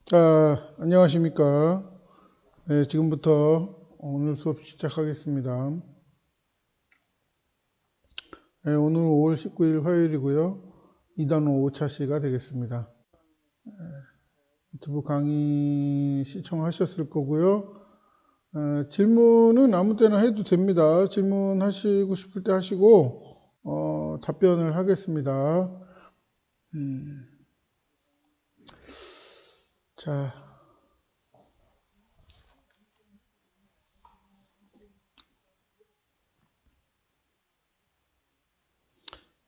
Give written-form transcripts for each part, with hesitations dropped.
자, 안녕하십니까. 네, 지금부터 오늘 수업 시작하겠습니다. 네, 오늘 5월 19일 화요일이고요. 2단원 5차 시가 되겠습니다. 유튜브 강의 시청하셨을 거고요. 질문은 아무 때나 해도 됩니다. 질문하시고 싶을 때 하시고 답변을 하겠습니다. 자,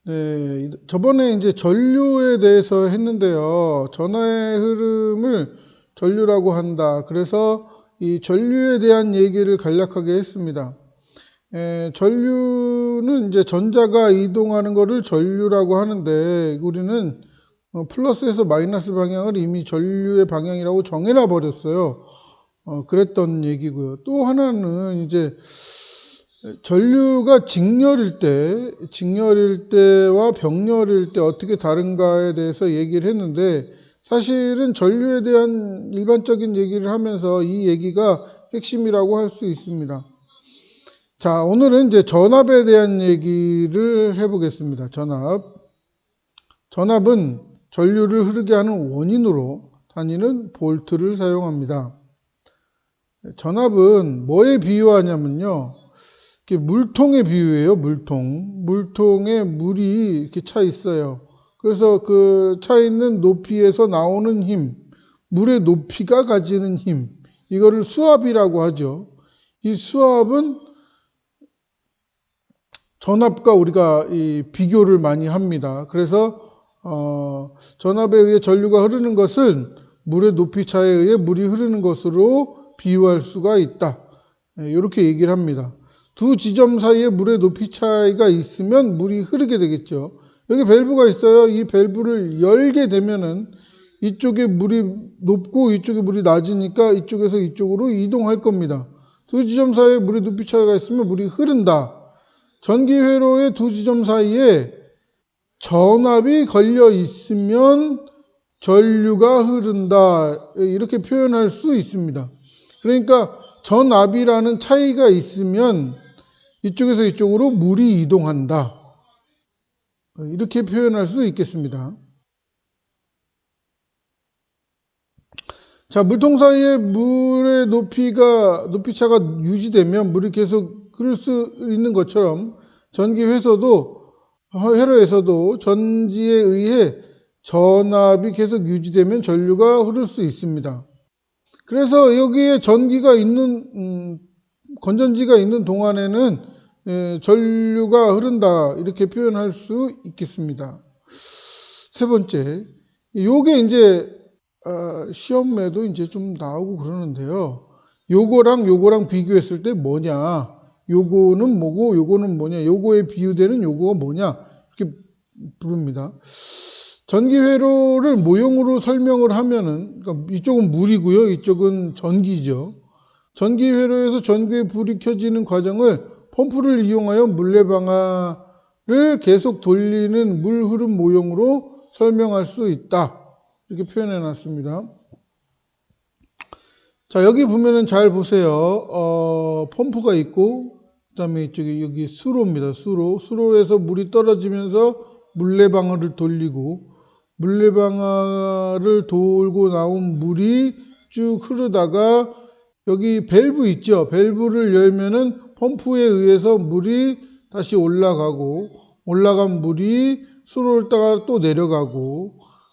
네, 저번에 이제 전류에 대해서 했는데요. 전하의 흐름을 전류라고 한다. 그래서 이 전류에 대한 얘기를 간략하게 했습니다. 전류는 이제 전자가 이동하는 것을 전류라고 하는데 우리는 플러스에서 마이너스 방향을 이미 전류의 방향이라고 정해놔 버렸어요. 그랬던 얘기고요. 또 하나는 이제 전류가 직렬일 때와 병렬일 때 어떻게 다른가에 대해서 얘기를 했는데 사실은 전류에 대한 일반적인 얘기를 하면서 이 얘기가 핵심이라고 할 수 있습니다. 자, 오늘은 이제 전압에 대한 얘기를 해보겠습니다. 전압은 전류를 흐르게 하는 원인으로 다니는 볼트를 사용합니다. 전압은 뭐에 비유하냐면요. 물통에 비유해요. 물통에 물이 이렇게 차 있어요. 그래서 그 차 있는 높이에서 나오는 힘, 물의 높이가 가지는 힘, 이거를 수압이라고 하죠. 이 수압은 전압과 우리가 이 비교를 많이 합니다. 그래서 전압에 의해 전류가 흐르는 것은 물의 높이 차에 의해 물이 흐르는 것으로 비유할 수가 있다. 이렇게 얘기를 합니다. 두 지점 사이에 물의 높이 차이가 있으면 물이 흐르게 되겠죠. 여기 밸브가 있어요. 이 밸브를 열게 되면은 이쪽에 물이 높고 이쪽에 물이 낮으니까 이쪽에서 이쪽으로 이동할 겁니다. 두 지점 사이에 물의 높이 차이가 있으면 물이 흐른다. 전기 회로의 두 지점 사이에 전압이 걸려 있으면 전류가 흐른다. 이렇게 표현할 수 있습니다. 그러니까 전압이라는 차이가 있으면 이쪽에서 이쪽으로 물이 이동한다. 이렇게 표현할 수 있겠습니다. 자, 물통 사이에 물의 높이차가 유지되면 물이 계속 흐를 수 있는 것처럼 회로에서도 전지에 의해 전압이 계속 유지되면 전류가 흐를 수 있습니다. 그래서 여기에 건전지가 있는 동안에는 전류가 흐른다 이렇게 표현할 수 있겠습니다. 세 번째, 요게 이제 시험에도 이제 좀 나오고 그러는데요. 요거랑 비교했을 때 뭐냐? 요거는 뭐고 요거는 뭐냐? 요거에 비유되는 요거가 뭐냐? 이렇게 부릅니다. 전기 회로를 모형으로 설명을 하면은 그러니까 이쪽은 물이고요. 이쪽은 전기죠. 전기 회로에서 전기의 불이 켜지는 과정을 펌프를 이용하여 물레방아를 계속 돌리는 물 흐름 모형으로 설명할 수 있다. 이렇게 표현해 놨습니다. 자, 여기 보면은 잘 보세요. 펌프가 있고, 그 다음에 이쪽에 여기 수로입니다. 수로에서 물이 떨어지면서 물레방아를 돌리고, 물레방아를 돌고 나온 물이 쭉 흐르다가 여기 밸브 있죠. 밸브를 열면은 펌프에 의해서 물이 다시 올라가고, 올라간 물이 수로를 따라 또 내려가고,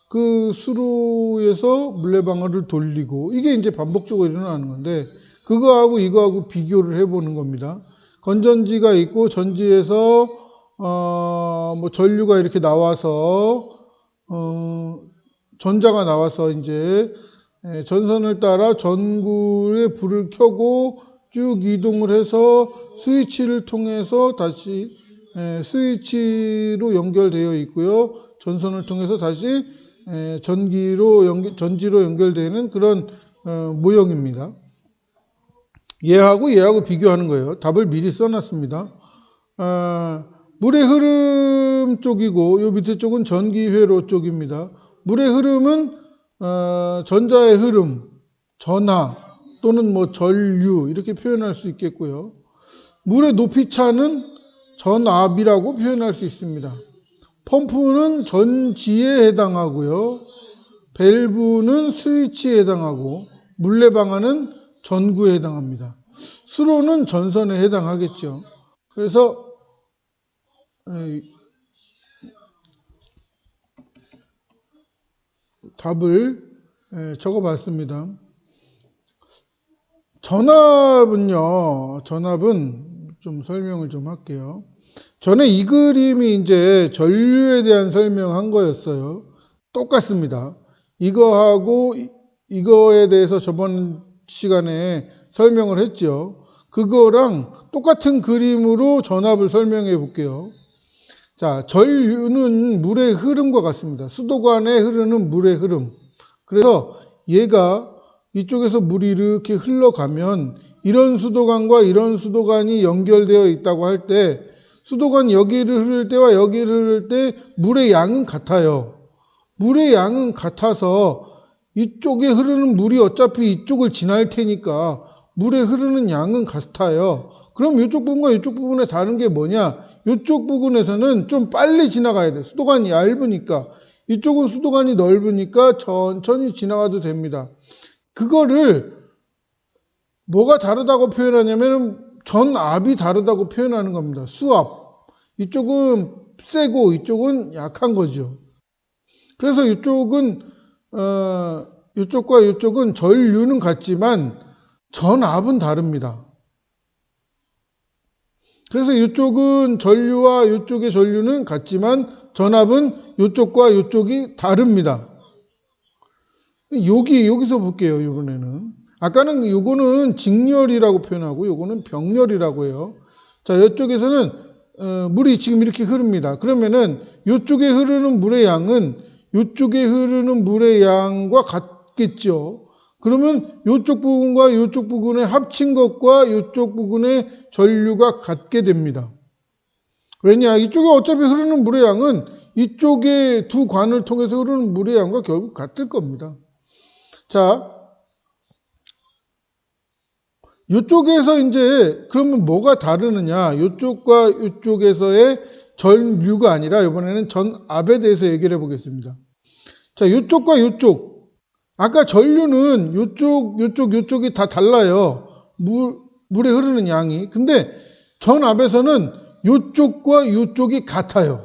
그 수로에서 물레방아를 돌리고, 이게 이제 반복적으로 일어나는 건데, 그거하고 이거하고 비교를 해보는 겁니다. 건전지가 있고, 전지에서, 전류가 이렇게 나와서, 전자가 나와서 이제, 전선을 따라 전구에 불을 켜고 쭉 이동을 해서 스위치를 통해서 다시 스위치로 연결되어 있고요. 전선을 통해서 다시 전지로 연결되는 그런 모형입니다. 얘하고 비교하는 거예요. 답을 미리 써놨습니다. 물의 흐름 쪽이고 요 밑에 쪽은 전기 회로 쪽입니다. 물의 흐름은 전자의 흐름, 전하 또는 뭐 전류 이렇게 표현할 수 있겠고요. 물의 높이 차는 전압이라고 표현할 수 있습니다. 펌프는 전지에 해당하고요. 밸브는 스위치에 해당하고 물레방아는 전구에 해당합니다. 수로는 전선에 해당하겠죠. 그래서 답을 적어봤습니다. 전압은 좀 설명을 좀 할게요. 전에 이 그림이 이제 전류에 대한 설명한 거였어요. 똑같습니다. 이거하고 이거에 대해서 저번 시간에 설명을 했죠. 그거랑 똑같은 그림으로 전압을 설명해 볼게요. 자, 전류는 물의 흐름과 같습니다. 수도관에 흐르는 물의 흐름. 그래서 얘가 이쪽에서 물이 이렇게 흘러가면 이런 수도관과 이런 수도관이 연결되어 있다고 할 때 수도관 여기를 흐를 때와 여기를 흐를 때 물의 양은 같아요. 물의 양은 같아서 이쪽에 흐르는 물이 어차피 이쪽을 지날 테니까 물에 흐르는 양은 같아요. 그럼 이쪽 부분과 이쪽 부분의 다른 게 뭐냐? 이쪽 부분에서는 좀 빨리 지나가야 돼. 수도관이 얇으니까. 이쪽은 수도관이 넓으니까 천천히 지나가도 됩니다. 그거를 뭐가 다르다고 표현하냐면 전압이 다르다고 표현하는 겁니다. 수압. 이쪽은 세고 이쪽은 약한 거죠. 그래서 이쪽과 이쪽은 전류는 같지만 전압은 다릅니다. 그래서 이쪽은 전류와 이쪽의 전류는 같지만 전압은 이쪽과 이쪽이 다릅니다. 여기서 볼게요, 이번에는. 아까는 요거는 직렬이라고 표현하고 요거는 병렬이라고 해요. 자, 이쪽에서는 물이 지금 이렇게 흐릅니다. 그러면은 이쪽에 흐르는 물의 양은 이쪽에 흐르는 물의 양과 같겠죠. 그러면 이쪽 부분과 이쪽 부분의 합친 것과 이쪽 부분의 전류가 같게 됩니다. 왜냐? 이쪽에 어차피 흐르는 물의 양은 이쪽의 두 관을 통해서 흐르는 물의 양과 결국 같을 겁니다. 자, 이쪽에서 이제 그러면 뭐가 다르느냐? 이쪽과 이쪽에서의 전류가 아니라 이번에는 전압에 대해서 얘기를 해보겠습니다. 자, 이쪽과 이쪽. 아까 전류는 이쪽이 다 달라요. 물에 흐르는 양이. 근데 전압에서는 이쪽과 이쪽이 같아요.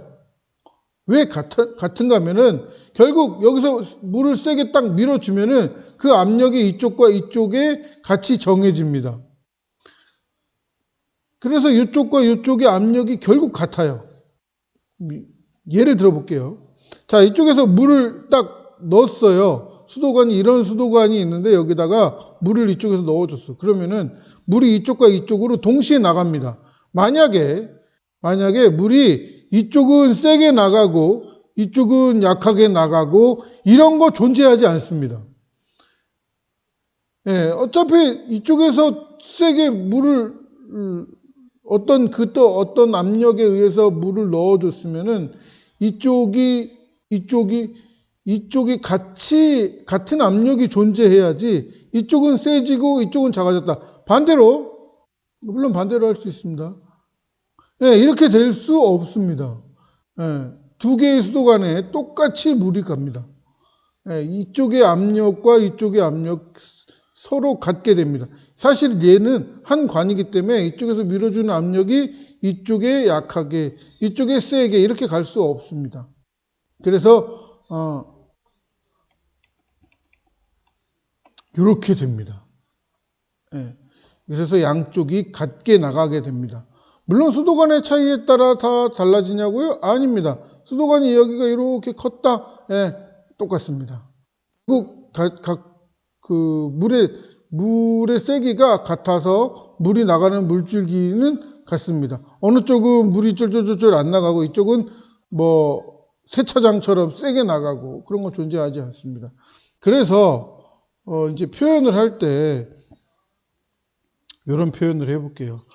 왜 같은가 하면은 결국 여기서 물을 세게 딱 밀어주면은 그 압력이 이쪽과 이쪽에 같이 정해집니다. 그래서 이쪽과 이쪽의 압력이 결국 같아요. 예를 들어 볼게요. 자, 이쪽에서 물을 딱 넣었어요. 수도관이 이런 수도관이 있는데 여기다가 물을 이쪽에서 넣어줬어. 그러면은 물이 이쪽과 이쪽으로 동시에 나갑니다. 만약에 물이 이쪽은 세게 나가고 이쪽은 약하게 나가고 이런 거 존재하지 않습니다. 예, 어차피 이쪽에서 세게 물을 어떤 압력에 의해서 물을 넣어줬으면은 이쪽이 같은 압력이 존재해야지 이쪽은 세지고 이쪽은 작아졌다. 물론 반대로 할 수 있습니다. 예, 이렇게 될 수 없습니다. 예, 두 개의 수도관에 똑같이 물이 갑니다. 예, 이쪽의 압력과 이쪽의 압력 서로 같게 됩니다. 사실 얘는 한 관이기 때문에 이쪽에서 밀어주는 압력이 이쪽에 약하게, 이쪽에 세게 이렇게 갈 수 없습니다. 그래서 이렇게 됩니다. 예, 그래서 양쪽이 같게 나가게 됩니다. 물론 수도관의 차이에 따라 다 달라지냐고요? 아닙니다. 수도관이 여기가 이렇게 컸다. 예, 똑같습니다. 물의 세기가 같아서 물이 나가는 물줄기는 같습니다. 어느 쪽은 물이 쫄쫄쫄쫄 안 나가고 이쪽은 뭐 세차장처럼 세게 나가고 그런 거 존재하지 않습니다. 그래서 이제 표현을 할 때 이런 표현을 해볼게요.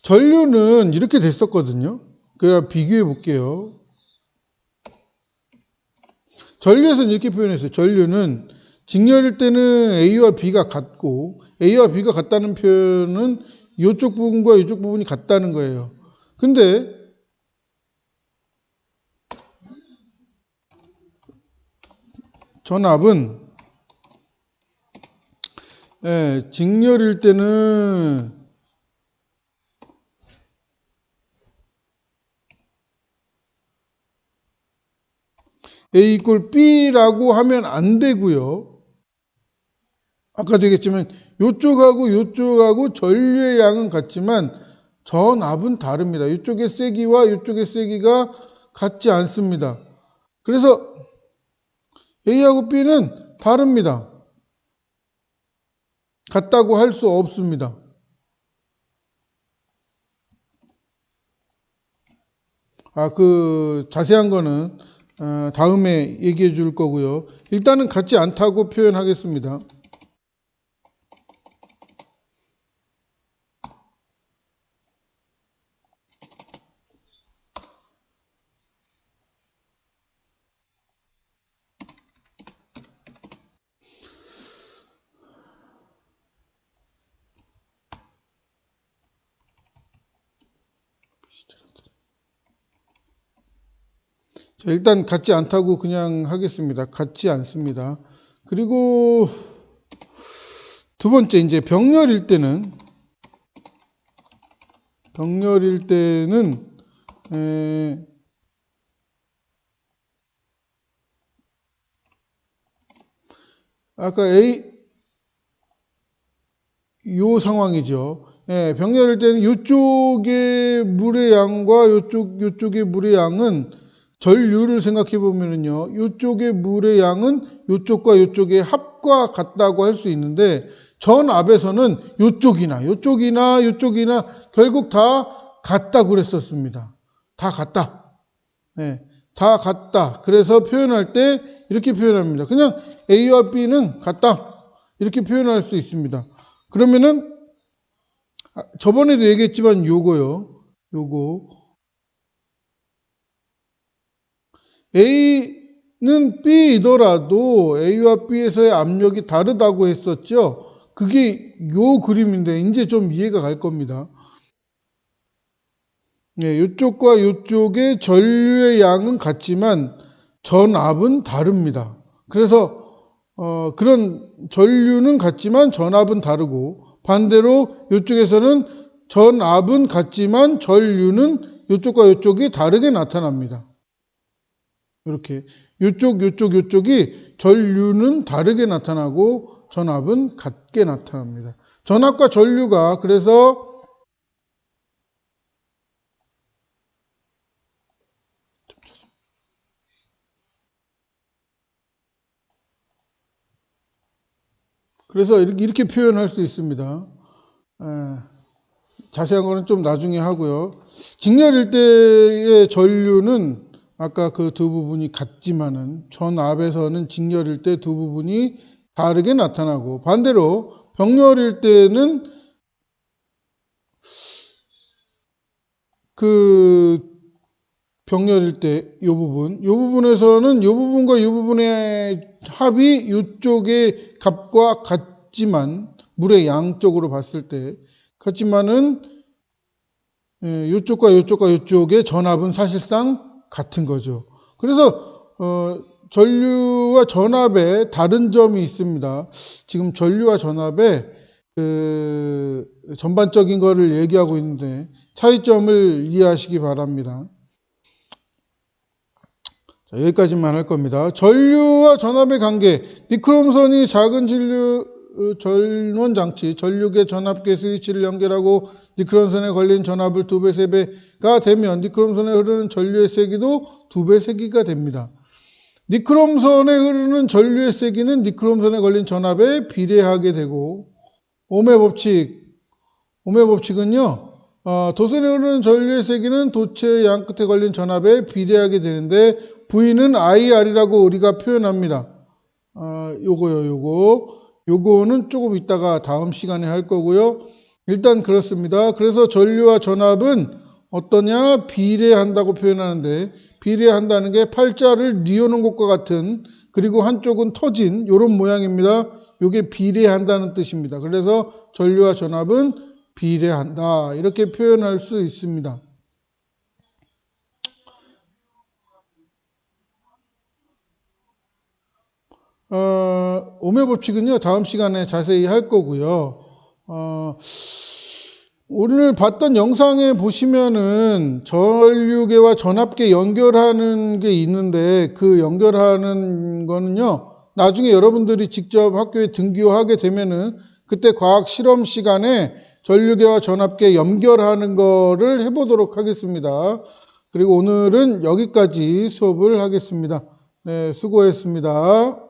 전류는 이렇게 됐었거든요. 그냥 비교해 볼게요. 전류에서는 이렇게 표현했어요. 전류는 직렬일 때는 A와 B가 같고 A와 B가 같다는 표현은 이쪽 부분과 이쪽 부분이 같다는 거예요. 근데 전압은 직렬일 때는 A 이꼴 B라고 하면 안 되고요. 아까도 얘기했지만 이쪽하고 전류의 양은 같지만 전압은 다릅니다. 이쪽의 세기와 이쪽의 세기가 같지 않습니다. 그래서 A하고 B는 다릅니다. 같다고 할 수 없습니다. 자세한 거는 다음에 얘기해 줄 거고요. 일단은 같지 않다고 표현하겠습니다. 자, 일단 같지 않다고 그냥 하겠습니다. 같지 않습니다. 그리고 두 번째, 이제 병렬일 때는 아까 요 상황이죠. 병렬일 때는 이쪽의 물의 양과 요쪽의 물의 양은 전류를 생각해 보면은요, 이쪽의 물의 양은 이쪽과 이쪽의 합과 같다고 할 수 있는데, 전압에서는 이쪽이나 결국 다 같다고 그랬었습니다. 다 같다. 다 같다. 그래서 표현할 때 이렇게 표현합니다. 그냥 A와 B는 같다. 이렇게 표현할 수 있습니다. 그러면은 저번에도 얘기했지만 요거 A는 B이더라도 A와 B에서의 압력이 다르다고 했었죠. 그게 요 그림인데 이제 좀 이해가 갈 겁니다. 이쪽과 이쪽의 전류의 양은 같지만 전압은 다릅니다. 그래서 그런 전류는 같지만 전압은 다르고, 반대로 이쪽에서는 전압은 같지만 전류는 이쪽과 이쪽이 다르게 나타납니다. 이렇게 이쪽이 전류는 다르게 나타나고 전압은 같게 나타납니다. 전압과 전류가 그래서 이렇게 표현할 수 있습니다. 자세한 거는 좀 나중에 하고요. 직렬일 때의 전류는 아까 그 두 부분이 같지만은 전압에서는 직렬일 때 두 부분이 다르게 나타나고, 반대로 병렬일 때는 병렬일 때 이 부분에서는 이 부분과 이 부분의 합이 이쪽의 값과 같지만, 물의 양쪽으로 봤을 때 같지만은 이쪽과 이쪽의 전압은 사실상 같은 거죠. 그래서 전류와 전압에 다른 점이 있습니다. 지금 전류와 전압에 전반적인 거를 얘기하고 있는데 차이점을 이해하시기 바랍니다. 자, 여기까지만 할 겁니다. 전류와 전압의 관계. 니크롬선이 작은 전원 장치, 전류계 전압계 스위치를 연결하고 니크롬선에 걸린 전압을 2배, 3배가 되면 니크롬선에 흐르는 전류의 세기도 2배 세기가 됩니다. 니크롬선에 흐르는 전류의 세기는 니크롬선에 걸린 전압에 비례하게 되고, ohm의 법칙은요, 도선에 흐르는 전류의 세기는 도체의 양 끝에 걸린 전압에 비례하게 되는데, V는 IR이라고 우리가 표현합니다. 요거는 조금 이따가 다음 시간에 할 거고요. 일단 그렇습니다. 그래서 전류와 전압은 어떠냐? 비례한다고 표현하는데, 비례한다는 게 팔자를 뉘어놓은 것과 같은, 그리고 한쪽은 터진 이런 모양입니다. 이게 비례한다는 뜻입니다. 그래서 전류와 전압은 비례한다, 이렇게 표현할 수 있습니다. 오음의 법칙은요, 다음 시간에 자세히 할 거고요. 오늘 봤던 영상에 보시면은 전류계와 전압계 연결하는 게 있는데, 그 연결하는 거는요, 나중에 여러분들이 직접 학교에 등교하게 되면은 그때 과학 실험 시간에 전류계와 전압계 연결하는 거를 해보도록 하겠습니다. 그리고 오늘은 여기까지 수업을 하겠습니다. 네, 수고했습니다.